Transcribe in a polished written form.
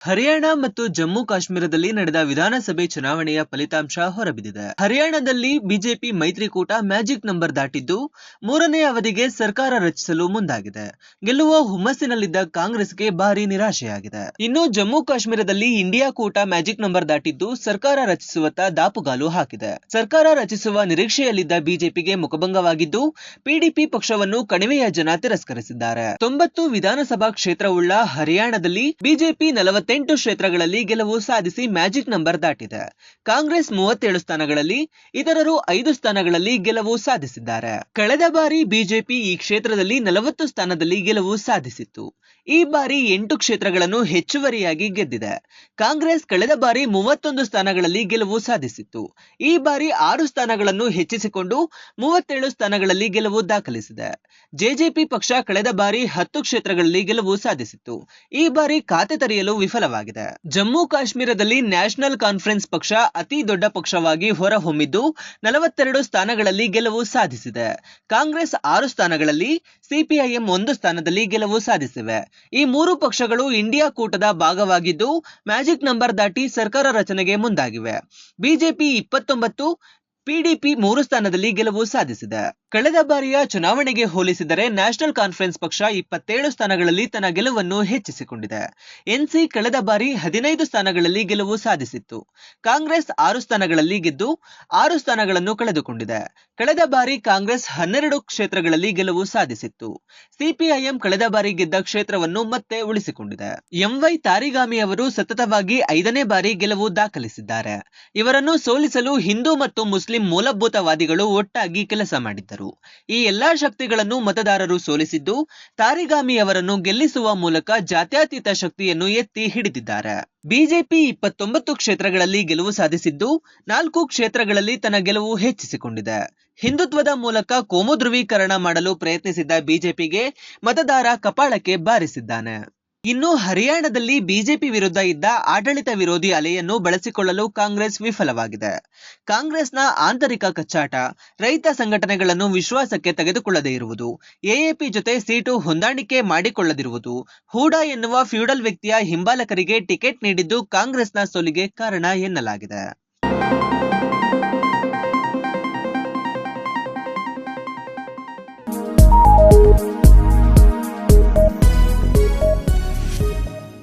ಹರಿಯಾಣ ಮತ್ತು ಜಮ್ಮು ಕಾಶ್ಮೀರದಲ್ಲಿ ನಡೆದ ವಿಧಾನಸಭೆ ಚುನಾವಣೆಯ ಫಲಿತಾಂಶ ಹೊರಬಿದ್ದಿದೆ. ಹರಿಯಾಣದಲ್ಲಿ ಬಿಜೆಪಿ ಮೈತ್ರಿಕೂಟ ಮ್ಯಾಜಿಕ್ ನಂಬರ್ ದಾಟಿದ್ದು ಮೂರನೇ ಅವಧಿಗೆ ಸರ್ಕಾರ ರಚಿಸಲು ಮುಂದಾಗಿದೆ. ಗೆಲ್ಲುವ ಹುಮ್ಮಸ್ಸಿನಲ್ಲಿದ್ದ ಕಾಂಗ್ರೆಸ್ಗೆ ಭಾರಿ ನಿರಾಶೆಯಾಗಿದೆ. ಇನ್ನು ಜಮ್ಮು ಕಾಶ್ಮೀರದಲ್ಲಿ ಇಂಡಿಯಾ ಕೂಟ ಮ್ಯಾಜಿಕ್ ನಂಬರ್ ದಾಟಿದ್ದು ಸರ್ಕಾರ ರಚಿಸುವತ್ತ ದಾಪುಗಾಲು ಹಾಕಿದೆ. ಸರ್ಕಾರ ರಚಿಸುವ ನಿರೀಕ್ಷೆಯಲ್ಲಿದ್ದ ಬಿಜೆಪಿಗೆ ಮುಖಭಂಗವಾಗಿದ್ದು ಪಿಡಿಪಿ ಪಕ್ಷವನ್ನು ಕಣಿವೆಯ ಜನ ತಿರಸ್ಕರಿಸಿದ್ದಾರೆ. 90 ವಿಧಾನಸಭಾ ಕ್ಷೇತ್ರವುಳ್ಳ ಹರಿಯಾಣದಲ್ಲಿ ಬಿಜೆಪಿ 48 ಕ್ಷೇತ್ರಗಳಲ್ಲಿ ಗೆಲುವು ಸಾಧಿಸಿ ಮ್ಯಾಜಿಕ್ ನಂಬರ್ ದಾಟಿದೆ. ಕಾಂಗ್ರೆಸ್ 37 ಸ್ಥಾನಗಳಲ್ಲಿ, ಇತರರು 5 ಸ್ಥಾನಗಳಲ್ಲಿ ಗೆಲುವು ಸಾಧಿಸಿದ್ದಾರೆ. ಕಳೆದ ಬಾರಿ ಬಿಜೆಪಿ ಈ ಕ್ಷೇತ್ರದಲ್ಲಿ 40 ಸ್ಥಾನದಲ್ಲಿ ಗೆಲುವು ಸಾಧಿಸಿತ್ತು. ಈ ಬಾರಿ 8 ಕ್ಷೇತ್ರಗಳನ್ನು ಹೆಚ್ಚುವರಿಯಾಗಿ ಗೆದ್ದಿದೆ. ಕಾಂಗ್ರೆಸ್ ಕಳೆದ ಬಾರಿ 31 ಸ್ಥಾನಗಳಲ್ಲಿ ಗೆಲುವು ಸಾಧಿಸಿತ್ತು. ಈ ಬಾರಿ 6 ಸ್ಥಾನಗಳನ್ನು ಹೆಚ್ಚಿಸಿಕೊಂಡು 37 ಸ್ಥಾನಗಳಲ್ಲಿ ಗೆಲುವು ದಾಖಲಿಸಿದೆ. ಜೆಜೆಪಿ ಪಕ್ಷ ಕಳೆದ ಬಾರಿ 10 ಕ್ಷೇತ್ರಗಳಲ್ಲಿ ಗೆಲುವು ಸಾಧಿಸಿತ್ತು. ಈ ಬಾರಿ ಖಾತೆ ತೆರೆಯಲು ವಿಫಲವಾಗಿದೆ. ಜಮ್ಮು ಕಾಶ್ಮೀರದಲ್ಲಿ ನ್ಯಾಷನಲ್ ಕಾನ್ಫರೆನ್ಸ್ ಪಕ್ಷ ಅತಿ ದೊಡ್ಡ ಪಕ್ಷವಾಗಿ ಹೊರಹೊಮ್ಮಿದ್ದು 42 ಸ್ಥಾನಗಳಲ್ಲಿ ಗೆಲುವು ಸಾಧಿಸಿದೆ. ಕಾಂಗ್ರೆಸ್ 6 ಸ್ಥಾನಗಳಲ್ಲಿ, ಸಿಪಿಐಎಂ 1 ಸ್ಥಾನದಲ್ಲಿ ಗೆಲುವು ಸಾಧಿಸಿವೆ. ಈ 3 ಪಕ್ಷಗಳು ಇಂಡಿಯಾ ಕೂಟದ ಭಾಗವಾಗಿದ್ದು ಮ್ಯಾಜಿಕ್ ನಂಬರ್ ದಾಟಿ ಸರ್ಕಾರ ರಚನೆಗೆ ಮುಂದಾಗಿವೆ. ಬಿಜೆಪಿ 29, ಪಿಡಿಪಿ 3 ಸ್ಥಾನದಲ್ಲಿ ಗೆಲುವು ಸಾಧಿಸಿದೆ. ಕಳೆದ ಬಾರಿಯ ಚುನಾವಣೆಗೆ ಹೋಲಿಸಿದರೆ ನ್ಯಾಷನಲ್ ಕಾನ್ಫರೆನ್ಸ್ ಪಕ್ಷ 27 ಸ್ಥಾನಗಳಲ್ಲಿ ತನ್ನ ಗೆಲುವನ್ನು ಹೆಚ್ಚಿಸಿಕೊಂಡಿದೆ. ಎನ್ಸಿ ಕಳೆದ ಬಾರಿ 15 ಸ್ಥಾನಗಳಲ್ಲಿ ಗೆಲುವು ಸಾಧಿಸಿತ್ತು. ಕಾಂಗ್ರೆಸ್ 6 ಸ್ಥಾನಗಳಲ್ಲಿ ಗೆದ್ದು 6 ಸ್ಥಾನಗಳನ್ನು ಕಳೆದುಕೊಂಡಿದೆ. ಕಳೆದ ಬಾರಿ ಕಾಂಗ್ರೆಸ್ 12 ಕ್ಷೇತ್ರಗಳಲ್ಲಿ ಗೆಲುವು ಸಾಧಿಸಿತ್ತು. ಸಿಪಿಐಎಂ ಕಳೆದ ಬಾರಿ ಗೆದ್ದ ಕ್ಷೇತ್ರವನ್ನು ಮತ್ತೆ ಉಳಿಸಿಕೊಂಡಿದೆ. ಎಂವೈ ತಾರಿಗಾಮಿ ಅವರು ಸತತವಾಗಿ 5ನೇ ಬಾರಿ ಗೆಲುವು ದಾಖಲಿಸಿದ್ದಾರೆ. ಇವರನ್ನು ಸೋಲಿಸಲು ಹಿಂದೂ ಮತ್ತು ಮುಸ್ಲಿಂ ಮೂಲಭೂತವಾದಿಗಳು ಒಟ್ಟಾಗಿ ಕೆಲಸ ಮಾಡಿದ್ದರು. ಈ ಎಲ್ಲಾ ಶಕ್ತಿಗಳನ್ನು ಮತದಾರರು ಸೋಲಿಸಿದ್ದು ತಾರಿಗಾಮಿ ಅವರನ್ನು ಗೆಲ್ಲಿಸುವ ಮೂಲಕ ಜಾತ್ಯತೀತ ಶಕ್ತಿಯನ್ನು ಎತ್ತಿ ಹಿಡಿದಿದ್ದಾರೆ. ಬಿಜೆಪಿ 29 ಕ್ಷೇತ್ರಗಳಲ್ಲಿ ಗೆಲುವು ಸಾಧಿಸಿದ್ದು 4 ಕ್ಷೇತ್ರಗಳಲ್ಲಿ ತನ್ನ ಗೆಲುವು ಹೆಚ್ಚಿಸಿಕೊಂಡಿದೆ. ಹಿಂದುತ್ವದ ಮೂಲಕ ಕೋಮು ಧ್ರುವೀಕರಣ ಮಾಡಲು ಪ್ರಯತ್ನಿಸಿದ್ದ ಬಿಜೆಪಿಗೆ ಮತದಾರ ಕಪಾಳಕ್ಕೆ ಬಾರಿಸಿದ್ದಾನೆ. ಇನ್ನು ಹರಿಯಾಣದಲ್ಲಿ ಬಿಜೆಪಿ ವಿರುದ್ಧ ಇದ್ದ ಆಡಳಿತ ವಿರೋಧಿ ಅಲೆಯನ್ನು ಬಳಸಿಕೊಳ್ಳಲು ಕಾಂಗ್ರೆಸ್ ವಿಫಲವಾಗಿದೆ. ಕಾಂಗ್ರೆಸ್ನ ಆಂತರಿಕ ಕಚ್ಚಾಟ, ರೈತ ಸಂಘಟನೆಗಳನ್ನು ವಿಶ್ವಾಸಕ್ಕೆ ತೆಗೆದುಕೊಳ್ಳದೇ ಇರುವುದು, ಎಎಪಿ ಜೊತೆ ಸೀಟು ಹೊಂದಾಣಿಕೆ ಮಾಡಿಕೊಳ್ಳದಿರುವುದು, ಹೂಡಾ ಎನ್ನುವ ಫ್ಯೂಡಲ್ ವ್ಯಕ್ತಿಯ ಹಿಂಬಾಲಕರಿಗೆ ಟಿಕೆಟ್ ನೀಡಿದ್ದು ಕಾಂಗ್ರೆಸ್ನ ಸೋಲಿಗೆ ಕಾರಣ ಎನ್ನಲಾಗಿದೆ.